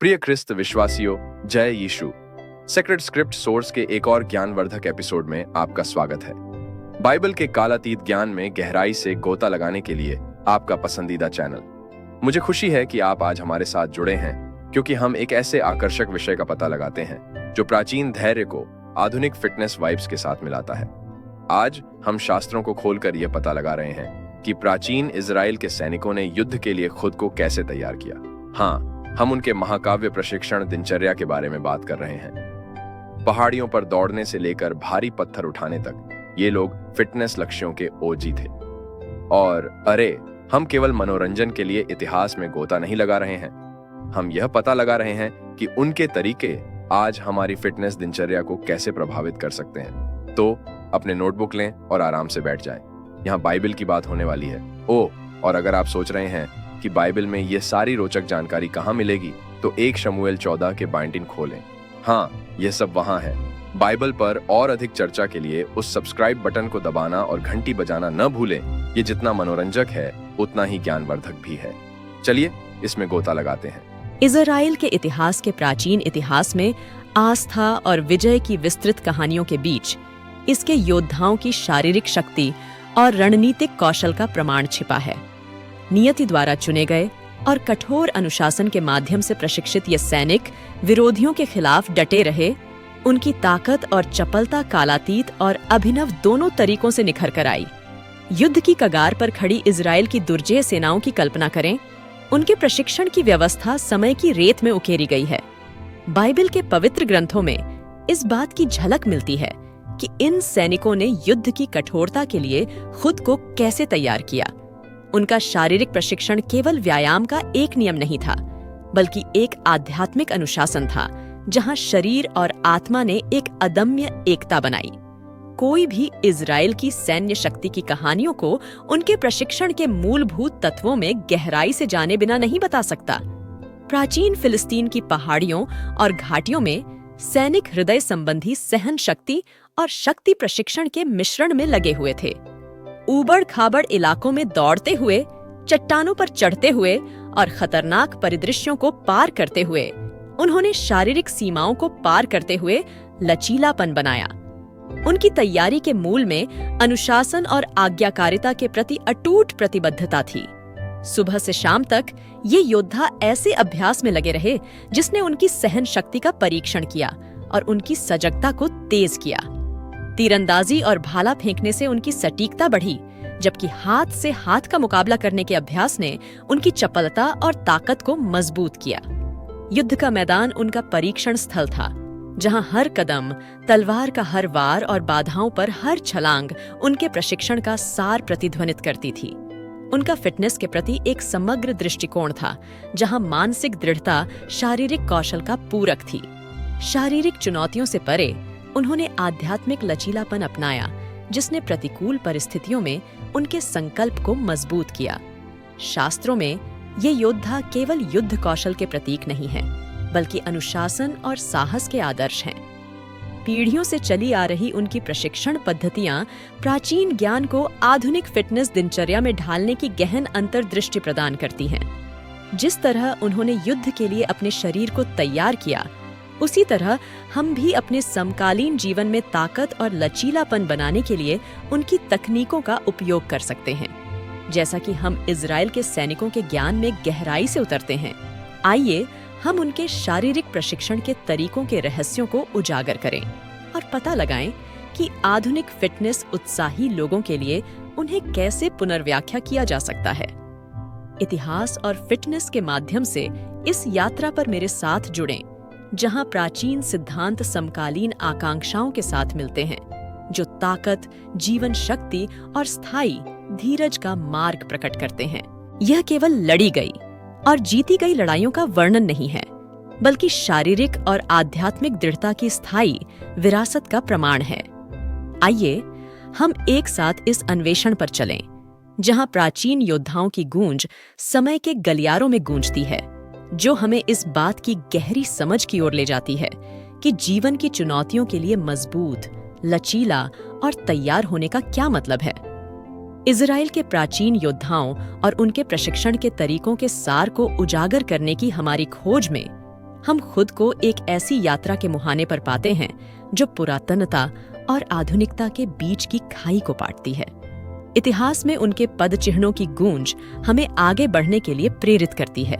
प्रिय ख्रिस्त विश्वासियों, जय यीशु। सेक्रेट स्क्रिप्ट सोर्स के एक और ज्ञानवर्धक एपिसोड में आपका स्वागत है। बाइबल के कालातीत ज्ञान में गहराई से गोता लगाने के लिए आपका पसंदीदा चैनल। मुझे खुशी है कि आप आज हमारे साथ जुड़े हैं, क्योंकि हम एक ऐसे आकर्षक विषय का पता लगाते हैं जो प्राचीन धैर्य को आधुनिक फिटनेस वाइब्स के साथ मिलाता है। आज हम शास्त्रों को खोलकर यह पता लगा रहे हैं कि प्राचीन इजराइल के सैनिकों ने युद्ध के लिए खुद को कैसे तैयार किया। हाँ, हम उनके महाकाव्य प्रशिक्षण दिनचर्या के बारे में बात कर रहे हैं। पहाड़ियों पर दौड़ने से लेकर भारी पत्थर उठाने तक ये लोग फिटनेस लक्ष्यों के ओजी थे। और अरे, हम केवल मनोरंजन के लिए इतिहास में गोता नहीं लगा रहे हैं, हम यह पता लगा रहे हैं कि उनके तरीके आज हमारी फिटनेस दिनचर्या को कैसे प्रभावित कर सकते हैं। तो अपने नोटबुक लें और आराम से बैठ जाएं। यहाँ बाइबल की बात होने वाली है। और अगर आप सोच रहे हैं कि बाइबल में ये सारी रोचक जानकारी कहाँ मिलेगी, तो 1 शमूएल 14 के 19 खोलें। हाँ, यह सब वहाँ है। बाइबल पर और अधिक चर्चा के लिए उस सब्सक्राइब बटन को दबाना और घंटी बजाना न भूलें। ये जितना मनोरंजक है उतना ही ज्ञानवर्धक भी है। चलिए इसमें गोता लगाते हैं। इजराइल के इतिहास के प्राचीन इतिहास में आस्था और विजय की विस्तृत कहानियों के बीच इसके योद्धाओं की शारीरिक शक्ति और रणनीतिक कौशल का प्रमाण छिपा है। नियति द्वारा चुने गए और कठोर अनुशासन के माध्यम से प्रशिक्षित ये सैनिक विरोधियों के खिलाफ डटे रहे। उनकी ताकत और चपलता कालातीत और अभिनव दोनों तरीकों से निखर कर आई। युद्ध की कगार पर खड़ी इजराइल की दुर्जय सेनाओं की कल्पना करें। उनके प्रशिक्षण की व्यवस्था समय की रेत में उकेरी गई है। बाइबल के पवित्र ग्रंथों में इस बात की झलक मिलती है कि इन सैनिकों ने युद्ध की कठोरता के लिए खुद को कैसे तैयार किया। उनका शारीरिक प्रशिक्षण केवल व्यायाम का एक नियम नहीं था, बल्कि एक आध्यात्मिक अनुशासन था, जहां शरीर और आत्मा ने एक अदम्य एकता बनाई। कोई भी इजराइल की सैन्य शक्ति की कहानियों को उनके प्रशिक्षण के मूलभूत तत्वों में गहराई से जाने बिना नहीं बता सकता। प्राचीन फिलिस्तीन की पहाड़ियों और घाटियों में सैनिक हृदय संबंधी सहन शक्ति और शक्ति प्रशिक्षण के मिश्रण में लगे हुए थे। ऊबड़ खाबड़ इलाकों में दौड़ते हुए, चट्टानों पर चढ़ते हुए और खतरनाक परिदृश्यों को पार करते हुए उन्होंने शारीरिक सीमाओं को पार करते हुए लचीलापन बनाया। उनकी तैयारी के मूल में अनुशासन और आज्ञाकारिता के प्रति अटूट प्रतिबद्धता थी। सुबह से शाम तक ये योद्धा ऐसे अभ्यास में लगे रहे जिसने उनकी सहन शक्ति का परीक्षण किया और उनकी सजगता को तेज किया। तीरंदाजी और भाला फेंकने से उनकी सटीकता बढ़ी, जबकि हाथ से हाथ का मुकाबला करने के अभ्यास ने उनकी चपलता और ताकत को मजबूत किया। युद्ध का मैदान उनका परीक्षण स्थल था, जहां हर कदम, तलवार का हर वार और बाधाओं पर हर छलांग उनके प्रशिक्षण का सार प्रतिध्वनित करती थी। उनका फिटनेस के प्रति एक समग्र दृष्टिकोण था, जहां मानसिक दृढ़ता शारीरिक कौशल का पूरक थी। शारीरिक चुनौतियों से परे उन्होंने आध्यात्मिक लचीलापन अपनाया, जिसने प्रतिकूल परिस्थितियों में उनके संकल्प को मजबूत किया। शास्त्रों में ये योद्धा केवल युद्ध कौशल के प्रतीक नहीं है, बल्कि अनुशासन और साहस के आदर्श हैं। पीढ़ियों से चली आ रही उनकी प्रशिक्षण पद्धतियां प्राचीन ज्ञान को आधुनिक फिटनेस दिनचर्या में ढालने की गहन अंतर्दृष्टि प्रदान करती हैं। जिस तरह उन्होंने युद्ध के लिए अपने शरीर को तैयार किया, उसी तरह हम भी अपने समकालीन जीवन में ताकत और लचीलापन बनाने के लिए उनकी तकनीकों का उपयोग कर सकते हैं। जैसा कि हम इजराइल के सैनिकों के ज्ञान में गहराई से उतरते हैं, आइए हम उनके शारीरिक प्रशिक्षण के तरीकों के रहस्यों को उजागर करें और पता लगाएं कि आधुनिक फिटनेस उत्साही लोगों के लिए उन्हें कैसे पुनर्व्याख्या किया जा सकता है। इतिहास और फिटनेस के माध्यम से इस यात्रा पर मेरे साथ जुड़ें, जहां प्राचीन सिद्धांत समकालीन आकांक्षाओं के साथ मिलते हैं, जो ताकत, जीवन शक्ति और स्थायी धीरज का मार्ग प्रकट करते हैं। यह केवल लड़ी गई और जीती गई लड़ाइयों का वर्णन नहीं है, बल्कि शारीरिक और आध्यात्मिक दृढ़ता की स्थायी विरासत का प्रमाण है। आइए हम एक साथ इस अन्वेषण पर चलें, जहां प्राचीन योद्धाओं की गूंज समय के गलियारों में गूंजती है, जो हमें इस बात की गहरी समझ की ओर ले जाती है कि जीवन की चुनौतियों के लिए मजबूत, लचीला और तैयार होने का क्या मतलब है। इजराइल के प्राचीन योद्धाओं और उनके प्रशिक्षण के तरीकों के सार को उजागर करने की हमारी खोज में हम खुद को एक ऐसी यात्रा के मुहाने पर पाते हैं जो पुरातनता और आधुनिकता के बीच की खाई को पाटती है। इतिहास में उनके पद चिन्हों की गूंज हमें आगे बढ़ने के लिए प्रेरित करती है,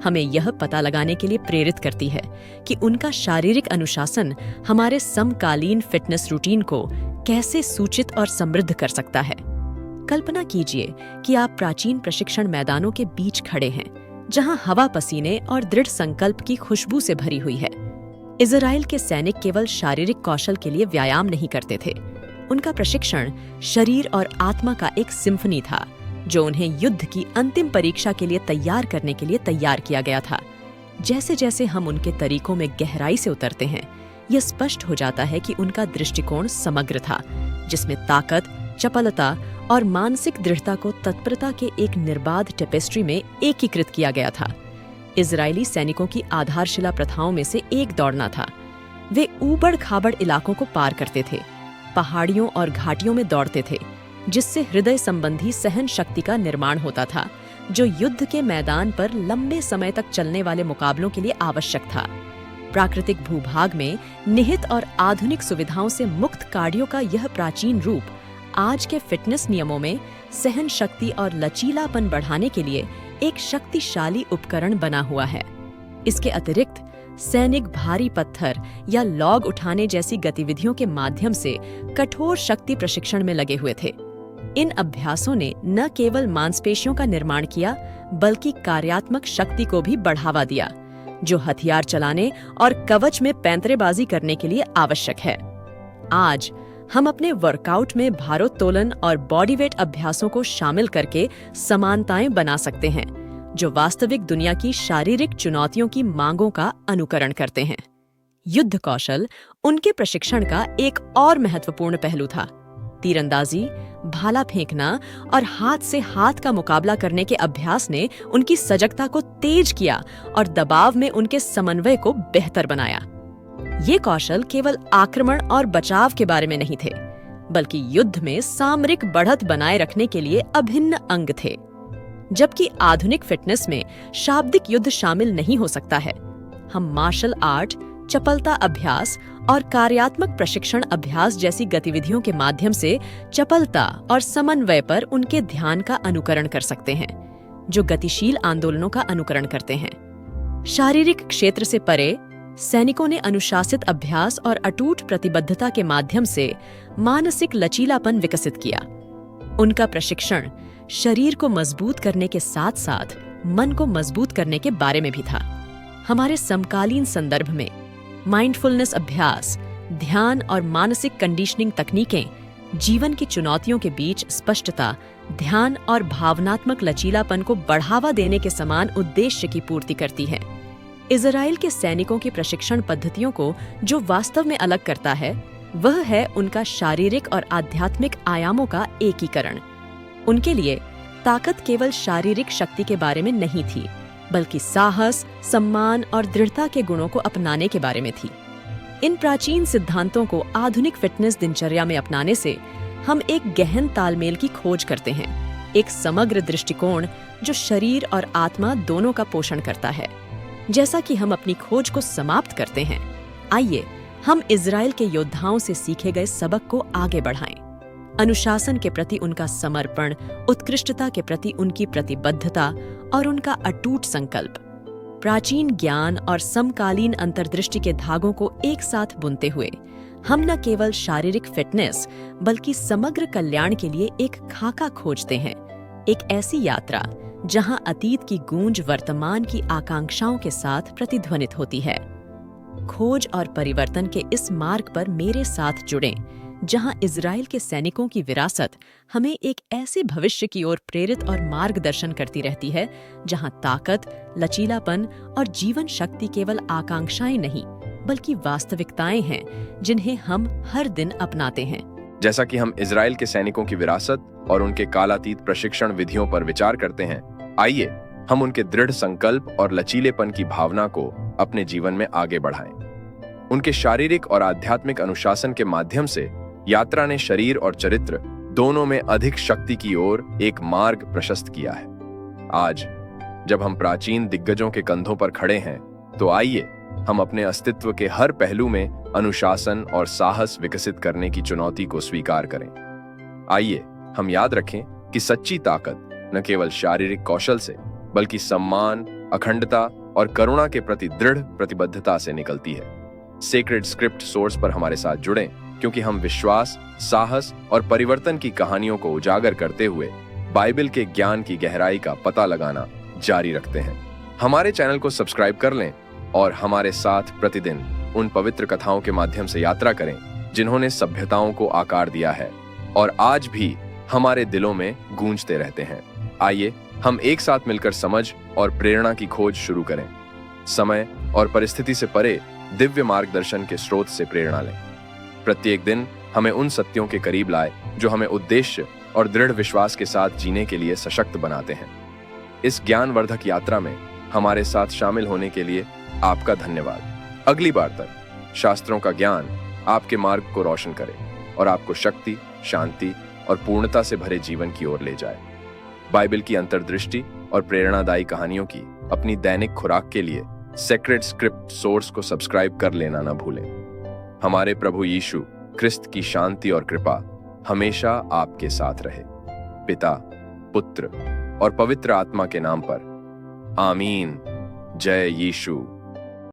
हमें यह पता लगाने के लिए प्रेरित करती है कि उनका शारीरिक अनुशासन हमारे समकालीन फिटनेस रूटीन को कैसे सूचित और समृद्ध कर सकता है। कल्पना कीजिए कि आप प्राचीन प्रशिक्षण मैदानों के बीच खड़े हैं, जहां हवा पसीने और दृढ़ संकल्प की खुशबू से भरी हुई है। इजराइल के सैनिक केवल शारीरिक कौशल के लिए व्यायाम नहीं करते थे, उनका प्रशिक्षण शरीर और आत्मा का एक सिम्फनी था, जो उन्हें युद्ध की अंतिम परीक्षा के लिए तैयार करने के लिए तैयार किया गया था। जैसे जैसे हम उनके तरीकों में गहराई से उतरते हैं, यह स्पष्ट हो जाता है कि उनका दृष्टिकोण समग्र था, जिसमें ताकत, चपलता और मानसिक दृढ़ता को तत्परता के एक निर्बाध टेपेस्ट्री में एकीकृत किया गया था। इजरायली सैनिकों की आधारशिला प्रथाओं में से एक दौड़ना था। वे ऊबड़ खाबड़ इलाकों को पार करते थे, पहाड़ियों और घाटियों में दौड़ते थे, जिससे हृदय संबंधी सहन शक्ति का निर्माण होता था, जो युद्ध के मैदान पर लंबे समय तक चलने वाले मुकाबलों के लिए आवश्यक था। प्राकृतिक भूभाग में निहित और आधुनिक सुविधाओं से मुक्त कार्डियो का यह प्राचीन रूप आज के फिटनेस नियमों में सहन शक्ति और लचीलापन बढ़ाने के लिए एक शक्तिशाली उपकरण बना हुआ है। इसके अतिरिक्त सैनिक भारी पत्थर या लॉग उठाने जैसी गतिविधियों के माध्यम से कठोर शक्ति प्रशिक्षण में लगे हुए थे। इन अभ्यासों ने न केवल मांसपेशियों का निर्माण किया, बल्कि कार्यात्मक शक्ति को भी बढ़ावा दिया, जो हथियार चलाने और कवच में पैंतरेबाजी करने के लिए आवश्यक है। आज हम अपने वर्कआउट में भारोत्तोलन और बॉडी वेट अभ्यासों को शामिल करके समानताएं बना सकते हैं, जो वास्तविक दुनिया की शारीरिक चुनौतियों की मांगों का अनुकरण करते हैं। युद्ध कौशल उनके प्रशिक्षण का एक और महत्वपूर्ण पहलू था। तीरंदाजी, भाला फेंकना और हाथ से हाथ का मुकाबला करने के अभ्यास ने उनकी सजगता को तेज किया और दबाव में उनके समन्वय को बेहतर बनाया। ये कौशल केवल आक्रमण और बचाव के बारे में नहीं थे, बल्कि युद्ध में सामरिक बढ़त बनाए रखने के लिए अभिन्न अंग थे। जबकि आधुनिक फिटनेस में शाब्दिक युद्ध शामिल नहीं हो सकता है, हम मार्शल आर्ट, चपलता अभ्यास और कार्यात्मक प्रशिक्षण अभ्यास जैसी गतिविधियों के माध्यम से चपलता और समन्वय पर उनके ध्यान का अनुकरण कर सकते हैं, जो गतिशील आंदोलनों का अनुकरण करते हैं। शारीरिक क्षेत्र से परे सैनिकों ने अनुशासित अभ्यास और अटूट प्रतिबद्धता के माध्यम से मानसिक लचीलापन विकसित किया। उनका प्रशिक्षण शरीर को मजबूत करने के साथ साथ मन को मजबूत करने के बारे में भी था। हमारे समकालीन संदर्भ में माइंडफुलनेस अभ्यास, ध्यान और मानसिक कंडीशनिंग तकनीकें जीवन की चुनौतियों के बीच स्पष्टता, ध्यान और भावनात्मक लचीलापन को बढ़ावा देने के समान उद्देश्य की पूर्ति करती है। इजराइल के सैनिकों की प्रशिक्षण पद्धतियों को जो वास्तव में अलग करता है, वह है उनका शारीरिक और आध्यात्मिक आयामों का एकीकरण। उनके लिए ताकत केवल शारीरिक शक्ति के बारे में नहीं थी, बल्कि साहस, सम्मान और दृढ़ता के गुणों को अपनाने के बारे में थी। इन प्राचीन सिद्धांतों को आधुनिक फिटनेस दिनचर्या में अपनाने से हम एक गहन तालमेल की खोज करते हैं, एक समग्र दृष्टिकोण जो शरीर और आत्मा दोनों का पोषण करता है। जैसा कि हम अपनी खोज को समाप्त करते हैं, आइए हम इजराइल के योद्धाओं से सीखे गए सबक को आगे बढ़ाएं। अनुशासन के प्रति उनका समर्पण, उत्कृष्टता के प्रति उनकी प्रतिबद्धता और उनका अटूट संकल्प, प्राचीन ज्ञान और समकालीन अंतर्दृष्टि के धागों को एक साथ बुनते हुए हम न केवल शारीरिक फिटनेस बल्कि समग्र कल्याण के लिए एक खाका खोजते हैं, एक ऐसी यात्रा जहां अतीत की गूंज वर्तमान की आकांक्षाओं के साथ प्रतिध्वनित होती है। खोज और परिवर्तन के इस मार्ग पर मेरे साथ जुड़ें, जहां इजराइल के सैनिकों की विरासत हमें एक ऐसे भविष्य की ओर प्रेरित और मार्गदर्शन करती रहती है जहां ताकत, लचीलापन और जीवन शक्ति केवल आकांक्षाएं नहीं बल्कि वास्तविकताएं हैं जिन्हें हम हर दिन अपनाते हैं। जैसा कि हम इजराइल के सैनिकों की विरासत और उनके कालातीत प्रशिक्षण विधियों पर विचार करते हैं, आइए हम उनके दृढ़ संकल्प और लचीलेपन की भावना को अपने जीवन में आगे बढ़ाएं। उनके शारीरिक और आध्यात्मिक अनुशासन के माध्यम से यात्रा ने शरीर और चरित्र दोनों में अधिक शक्ति की ओर एक मार्ग प्रशस्त किया है। आज जब हम प्राचीन दिग्गजों के कंधों पर खड़े हैं, तो आइए हम अपने अस्तित्व के हर पहलू में अनुशासन और साहस विकसित करने की चुनौती को स्वीकार करें। आइए हम याद रखें कि सच्ची ताकत न केवल शारीरिक कौशल से, बल्कि सम्मान, अखंडता और करुणा के प्रति दृढ़ प्रतिबद्धता से निकलती है। सेक्रेड स्क्रिप्ट सोर्स पर हमारे साथ जुड़ें, क्योंकि हम विश्वास, साहस और परिवर्तन की कहानियों को उजागर करते हुए बाइबल के ज्ञान की गहराई का पता लगाना जारी रखते हैं। हमारे चैनल को सब्सक्राइब कर लें और हमारे साथ प्रतिदिन उन पवित्र कथाओं के माध्यम से यात्रा करें जिन्होंने सभ्यताओं को आकार दिया है और आज भी हमारे दिलों में गूंजते रहते हैं। आइए हम एक साथ मिलकर समझ और प्रेरणा की खोज शुरू करें। समय और परिस्थिति से परे दिव्य मार्गदर्शन के स्रोत से प्रेरणा लें। प्रत्येक दिन हमें उन सत्यों के करीब लाए जो हमें उद्देश्य और दृढ़ विश्वास के साथ जीने के लिए सशक्त बनाते हैं। इस ज्ञानवर्धक यात्रा में हमारे साथ शामिल होने के लिए आपका धन्यवाद। अगली बार तक शास्त्रों का ज्ञान आपके मार्ग को रोशन करे और आपको शक्ति, शांति और पूर्णता से भरे जीवन की ओर ले जाए। बाइबल की अंतर्दृष्टि और प्रेरणादायी कहानियों की अपनी दैनिक खुराक के लिए सेक्रेड स्क्रिप्ट सोर्स को सब्सक्राइब कर लेना न भूलें। हमारे प्रभु यीशु क्रिस्त की शांति और कृपा हमेशा आपके साथ रहे। पिता, पुत्र और पवित्र आत्मा के नाम पर आमीन। जय यीशु।